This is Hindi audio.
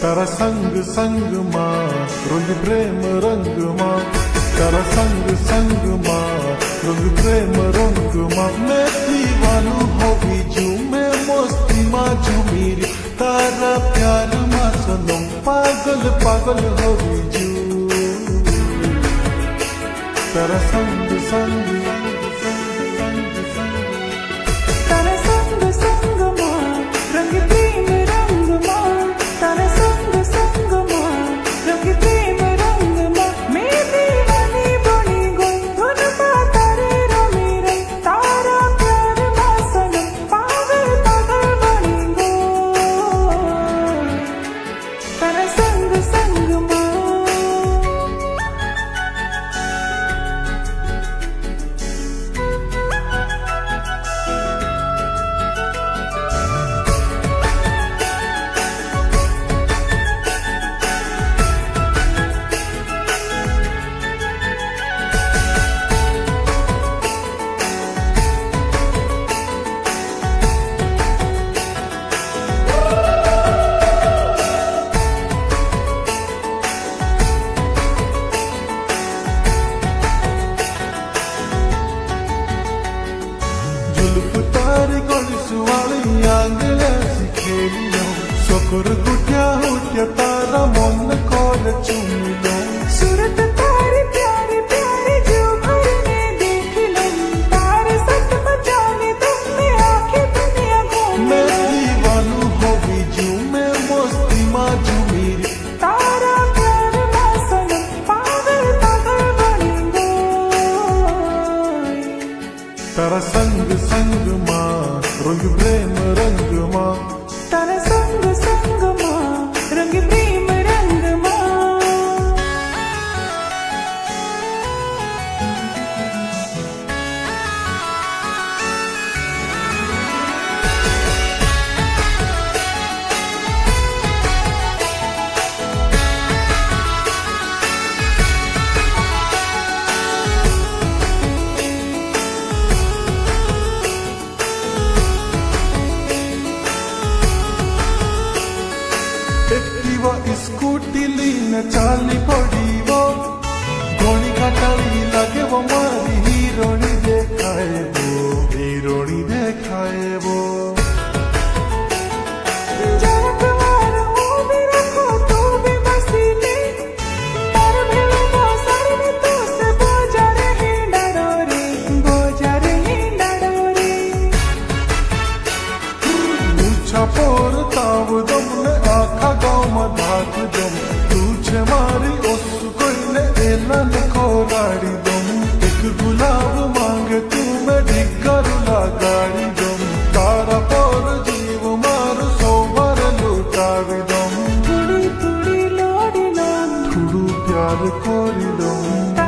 तारा संग संग मां रंग प्रेम रंग मां तारा संग संग मां रंग प्रेम रंग मां मैं दीवानू होगी जू मैं मस्ती मां झूमीरी तारा प्यार मां सनम पागल पागल होगी जू तारा संग संग तारा संग संग मां रंग प्रेम रंग मां तारा संग संग मां रंग प्रेम रंग मां मैं दीवानी बनी गई धुन पा तारे रमी रही तारा प्यार मां सनम पागल पागल बनी गई तारा संग संग मां सोकर गुटिया हुटिया तारा मन कॉल चुमिलो सूरत तारी प्यारी प्यारी जो भरने देख लो तारे सच बचाने तुमने आंखें दुनिया घूम मैं दीवानू होगी जू मैं मस्ती मां झूमीरी तारा प्यार मां सनम पागल पागल बनी गई तारा संग संग मां रंग प्रेम रंग मां तारा संग संग मां रंग प्रेम रंग मां स्कूटी लीन चाली पड़ी वो घोड़ी काटाली लगे वो मारी हीरोनी देखाए वो पोर ताव दम ने आखा गाँव मधाक दम तुझे मारी उस कोई ने एलन को गाड़ी दम एक गुलाब मांगे तू मैं ढिक्का रुला गाड़ी दम तारा पोर जीव मार सो मार लुटावी दम थोड़ी थोड़ी लोड़ी लो थोड़ू प्यार कोरी दम